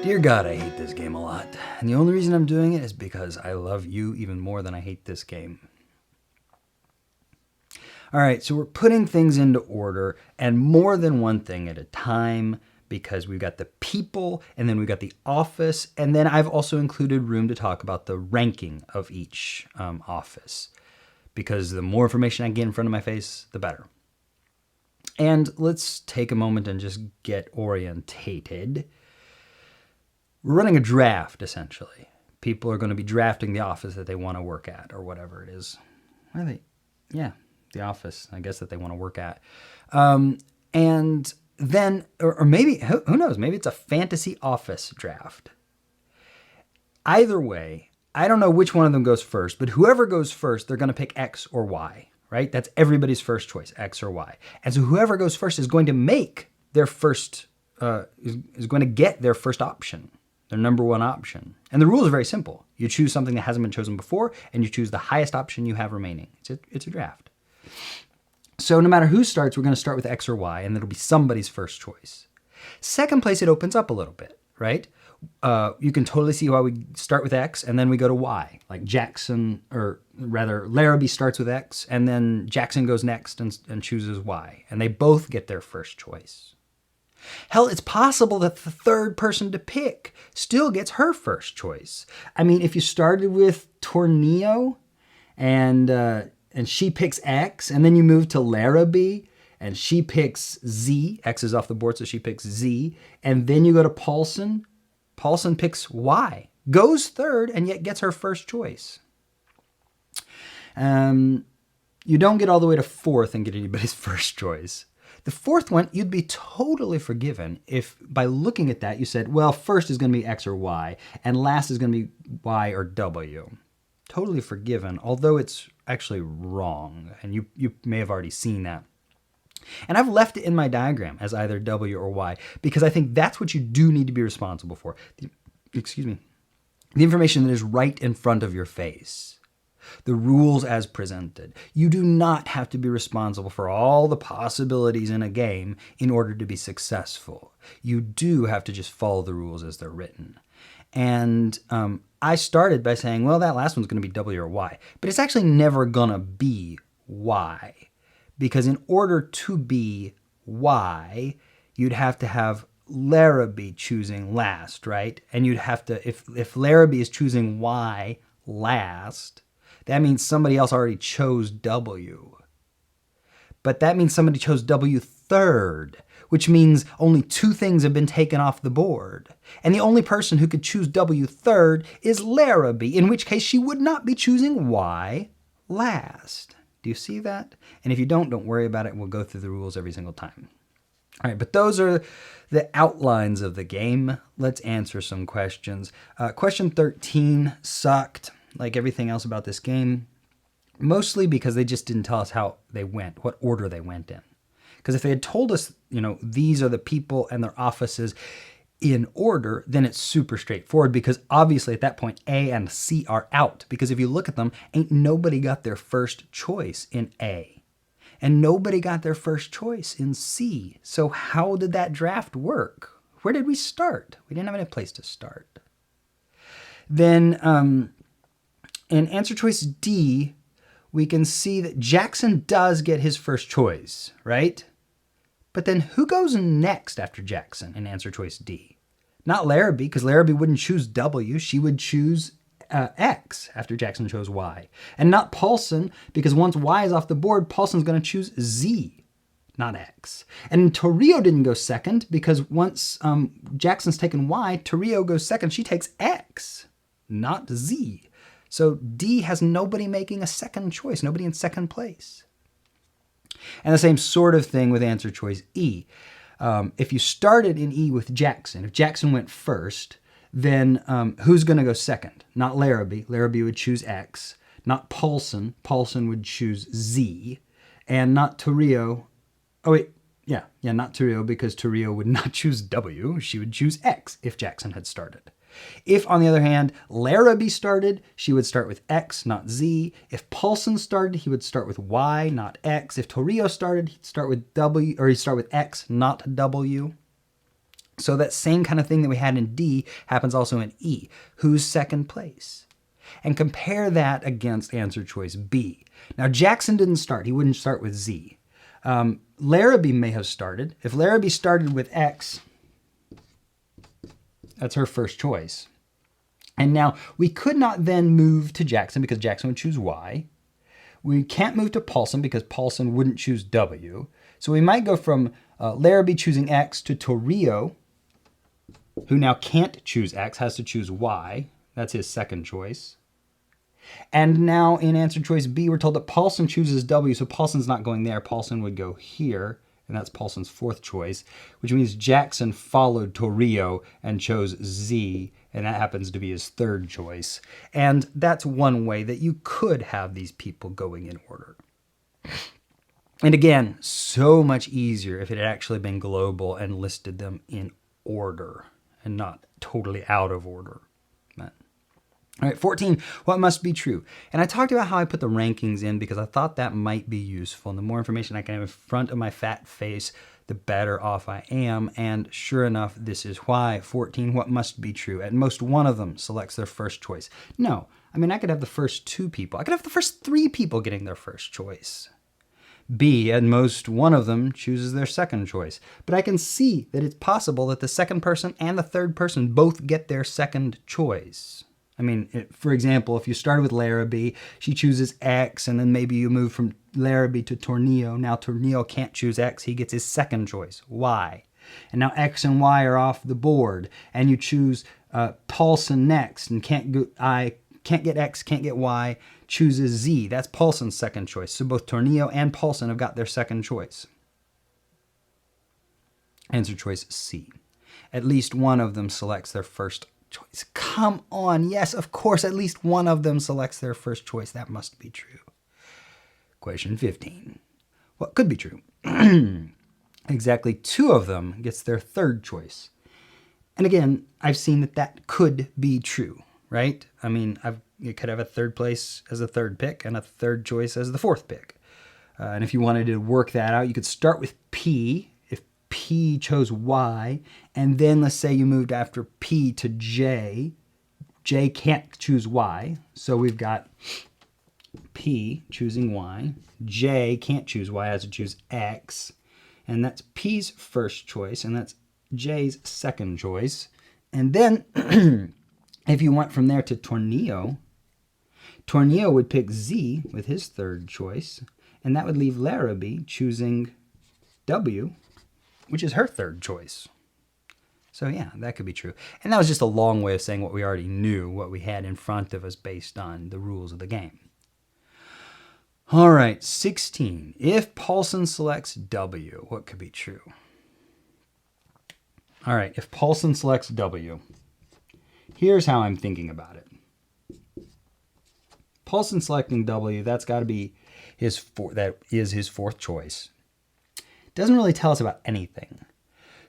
Dear God, I hate this game a lot. And the only reason I'm doing it is because I love you even more than I hate this game. All right, so we're putting things into order and more than one thing at a time because we've got the people and then we've got the office. And then I've also included room to talk about the ranking of each office because the more information I get in front of my face, the better. And let's take a moment and just get orientated. We're running a draft, essentially. People are going to be drafting the office that they want to work at or whatever it is. What are they? Yeah, the office, I guess, that they want to work at. And then, or maybe, who knows, maybe it's a fantasy office draft. Either way, I don't know which one of them goes first, but whoever goes first, they're going to pick X or Y, right? That's everybody's first choice, X or Y. And so whoever goes first is going to make their first, is going to get their first option. Their number one option. And the rules are very simple. You choose something that hasn't been chosen before, and you choose the highest option you have remaining. It's a draft. So no matter who starts, we're going to start with X or Y, and it'll be somebody's first choice. Second place, it opens up a little bit, right? You can totally see why we start with X, and then we go to Y. Like Jackson, or rather, Larrabee starts with X, and then Jackson goes next and chooses Y. And they both get their first choice. Hell, it's possible that the third person to pick still gets her first choice. I mean, if you started with Tornillo and she picks X, and then you move to Larrabee and she picks Z, X is off the board, so she picks Z, and then you go to Paulson, Paulson picks Y, goes third, and yet gets her first choice. You don't get all the way to fourth and get anybody's first choice. The fourth one, you'd be totally forgiven if by looking at that you said, well, first is going to be X or Y, and last is going to be Y or W. Totally forgiven, although it's actually wrong, and you may have already seen that. And I've left it in my diagram as either W or Y, because I think that's what you do need to be responsible for. The information that is right in front of your face. The rules as presented. You do not have to be responsible for all the possibilities in a game in order to be successful. You do have to just follow the rules as they're written. And I started by saying, well, that last one's going to be W or Y. But it's actually never going to be Y. Because in order to be Y, you'd have to have Larrabee choosing last, right? And you'd have to, if Larrabee is choosing Y last, that means somebody else already chose W. But that means somebody chose W third, which means only two things have been taken off the board. And the only person who could choose W third is Larrabee, in which case she would not be choosing Y last. Do you see that? And if you don't worry about it. We'll go through the rules every single time. All right, but those are the outlines of the game. Let's answer some questions. Question 13 sucked. Like everything else about this game, mostly because they just didn't tell us how they went, what order they went in. Because if they had told us, these are the people and their offices in order, then it's super straightforward because obviously at that point, A and C are out. Because if you look at them, ain't nobody got their first choice in A. And nobody got their first choice in C. So how did that draft work? Where did we start? We didn't have any place to start. Then, in answer choice D, we can see that Jackson does get his first choice, right? But then who goes next after Jackson in answer choice D? Not Larrabee, because Larrabee wouldn't choose W. She would choose X after Jackson chose Y. And not Paulson, because once Y is off the board, Paulson's going to choose Z, not X. And Torrio didn't go second, because once Jackson's taken Y, Torrio goes second. She takes X, not Z. So D has nobody making a second choice, nobody in second place. And the same sort of thing with answer choice E. If you started in E with Jackson, if Jackson went first, then who's going to go second? Not Larrabee. Larrabee would choose X. Not Paulson. Paulson would choose Z. And not Torrio. Oh, wait. Yeah, not Torrio, because Torrio would not choose W. She would choose X if Jackson had started. If, on the other hand, Larrabee started, she would start with X, not Z. If Paulson started, he would start with Y, not X. If Torrio started, he'd start with W, or he'd start with X, not W. So that same kind of thing that we had in D happens also in E. Who's second place? And compare that against answer choice B. Now, Jackson didn't start. He wouldn't start with Z. Larrabee may have started. If Larrabee started with X, that's her first choice. And now we could not then move to Jackson because Jackson would choose Y. We can't move to Paulson because Paulson wouldn't choose W. So we might go from Larrabee choosing X to Torrio, who now can't choose X, has to choose Y. That's his second choice. And now in answer choice B, we're told that Paulson chooses W, so Paulson's not going there. Paulson would go here, and that's Paulson's fourth choice, which means Jackson followed Torrio and chose Z, and that happens to be his third choice. And that's one way that you could have these people going in order. And again, so much easier if it had actually been global and listed them in order and not totally out of order. All right, 14, what must be true? And I talked about how I put the rankings in because I thought that might be useful. And the more information I can have in front of my fat face, the better off I am. And sure enough, this is why. 14, what must be true? At most one of them selects their first choice. No, I mean, I could have the first two people. I could have the first three people getting their first choice. B, at most one of them chooses their second choice. But I can see that it's possible that the second person and the third person both get their second choice. I mean, for example, if you started with Larrabee, she chooses X, and then maybe you move from Larrabee to Tornillo. Now Tornillo can't choose X, he gets his second choice, Y. And now X and Y are off the board, and you choose Paulson next, and can't get X, can't get Y, chooses Z. That's Paulson's second choice. So both Tornillo and Paulson have got their second choice. Answer choice C. At least one of them selects their first choice. Come on. Yes, of course, at least one of them selects their first choice. That must be true. Question 15. What could be true? Exactly two of them gets their third choice. And again, I've seen that that could be true, right? I mean, you could have a third place as a third pick and a third choice as the fourth pick. And if you wanted to work that out, you could start with P. P chose Y, and then let's say you moved after P to J. J can't choose Y, so we've got P choosing Y. J can't choose Y, has to choose X, and that's P's first choice, and that's J's second choice. And then if you went from there to Tornillo, Tornillo would pick Z with his third choice, and that would leave Larrabee choosing W, which is her third choice. So yeah, that could be true. And that was just a long way of saying what we already knew, what we had in front of us based on the rules of the game. All right, 16. If Paulson selects W, what could be true? All right, if Paulson selects W, here's how I'm thinking about it. Paulson selecting W, that's got to be his fourth choice. Doesn't really tell us about anything.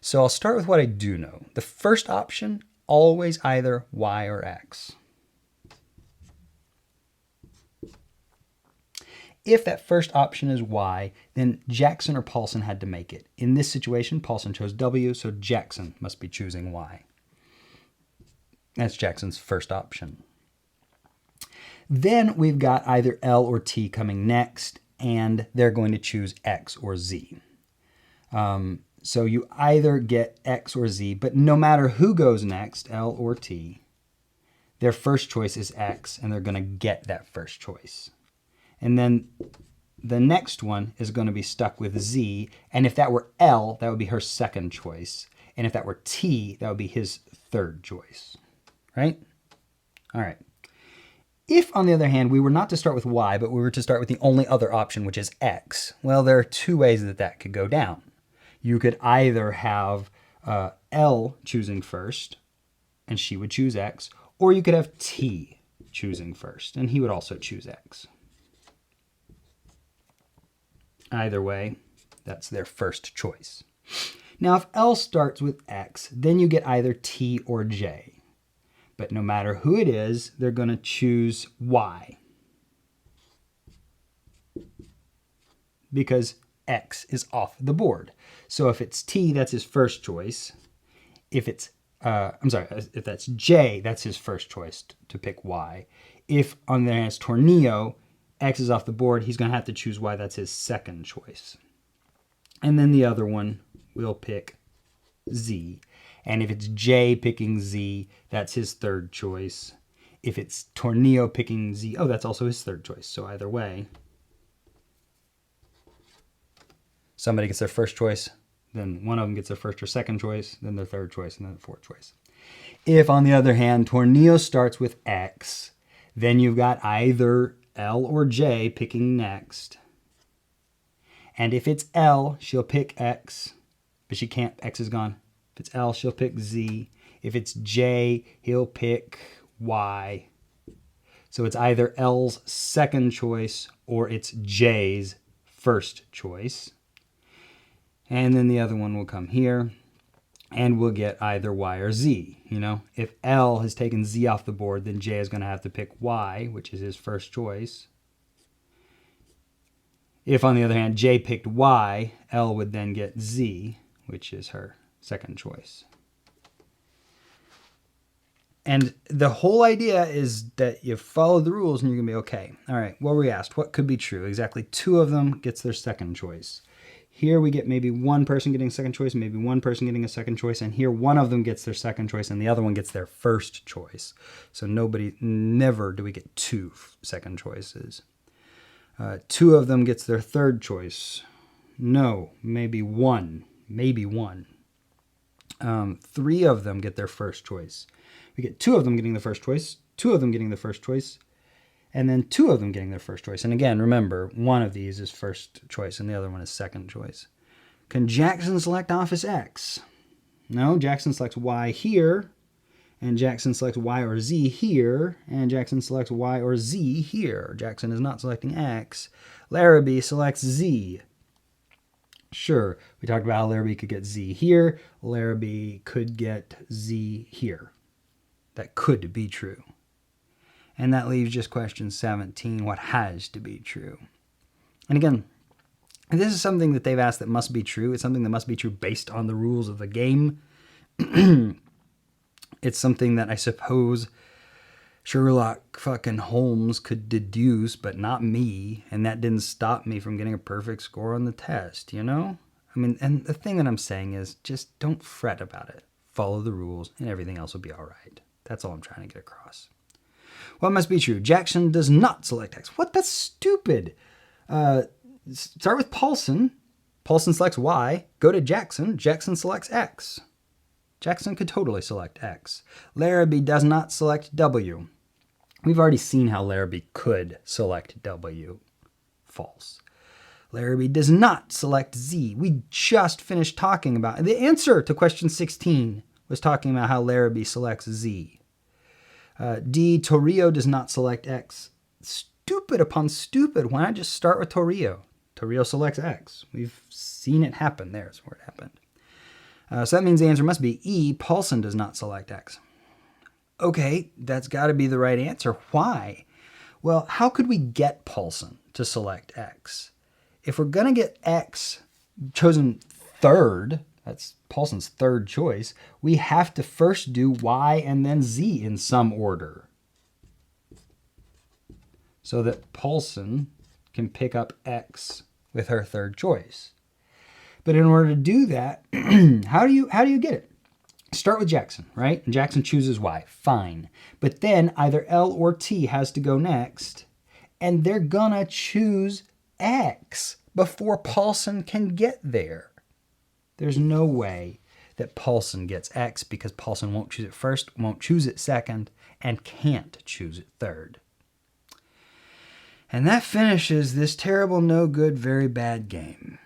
So I'll start with what I do know. The first option, always either Y or X. If that first option is Y, then Jackson or Paulson had to make it. In this situation, Paulson chose W, so Jackson must be choosing Y. That's Jackson's first option. Then we've got either L or T coming next, and they're going to choose X or Z. So you either get X or Z, but no matter who goes next, L or T, their first choice is X, and they're going to get that first choice. And then the next one is going to be stuck with Z, and if that were L, that would be her second choice. And if that were T, that would be his third choice, right? All right. If, on the other hand, we were not to start with Y, but we were to start with the only other option, which is X, well, there are two ways that that could go down. You could either have L choosing first, and she would choose X, or you could have T choosing first, and he would also choose X. Either way, that's their first choice. Now, if L starts with X, then you get either T or J. But no matter who it is, they're going to choose Y. Because X is off the board. So if it's T, that's his first choice. If it's, if that's J, that's his first choice to pick Y. If on the hand it's Tornillo, X is off the board, he's going to have to choose Y, that's his second choice. And then the other one will pick Z. And if it's J picking Z, that's his third choice. If it's Tornillo picking Z, oh, that's also his third choice. So either way, somebody gets their first choice, then one of them gets their first or second choice, then their third choice, and then the fourth choice. If, on the other hand, Tornillo starts with X, then you've got either L or J picking next. And if it's L, she'll pick X, but she can't, X is gone. If it's L, she'll pick Z. If it's J, he'll pick Y. So it's either L's second choice or it's J's first choice. And then the other one will come here, and we'll get either Y or Z. You know, if L has taken Z off the board, then J is going to have to pick Y, which is his first choice. If, on the other hand, J picked Y, L would then get Z, which is her second choice. And the whole idea is that you follow the rules and you're going to be okay. All right, what were we asked? What could be true? Exactly 2 of them gets their second choice. Here we get maybe one person getting a second choice, maybe one person getting a second choice, and here one of them gets their second choice and the other one gets their first choice. So never do we get 2 second choices. 2 of them gets their third choice. No, maybe one. 3 of them get their first choice. We get 2 of them getting the first choice, 2 of them getting the first choice, and then 2 of them getting their first choice. And again, remember, one of these is first choice and the other one is second choice. Can Jackson select office X? No, Jackson selects Y here, and Jackson selects Y or Z here, and Jackson selects Y or Z here. Jackson is not selecting X. Larrabee selects Z. Sure, we talked about how Larrabee could get Z here. Larrabee could get Z here. That could be true. And that leaves just question 17, what has to be true? And again, this is something that they've asked that must be true. It's something that must be true based on the rules of the game. It's something that I suppose Sherlock fucking Holmes could deduce, but not me. And that didn't stop me from getting a perfect score on the test, you know? I mean, and the thing that I'm saying is just don't fret about it. Follow the rules and everything else will be all right. That's all I'm trying to get across. What must be true? Jackson does not select X. What? That's stupid. Start with Paulson. Paulson selects Y. Go to Jackson. Jackson selects X. Jackson could totally select X. Larrabee does not select W. We've already seen how Larrabee could select W. False. Larrabee does not select Z. We just finished talking about it. The answer to question 16 was talking about how Larrabee selects Z. D, Torrio does not select X. Stupid upon stupid. Why not just start with Torrio? Torrio selects X. We've seen it happen. There's where it happened. So that means the answer must be E, Paulson does not select X. Okay, that's got to be the right answer. Why? Well, how could we get Paulson to select X? If we're going to get X chosen third, that's Paulson's third choice, we have to first do Y and then Z in some order, so that Paulson can pick up X with her third choice. But in order to do that, how do you get it? Start with Jackson, right? And Jackson chooses Y. Fine. But then either L or T has to go next, and they're gonna choose X before Paulson can get there. There's no way that Paulson gets X because Paulson won't choose it first, won't choose it second, and can't choose it third. And that finishes this terrible, no good, very bad game.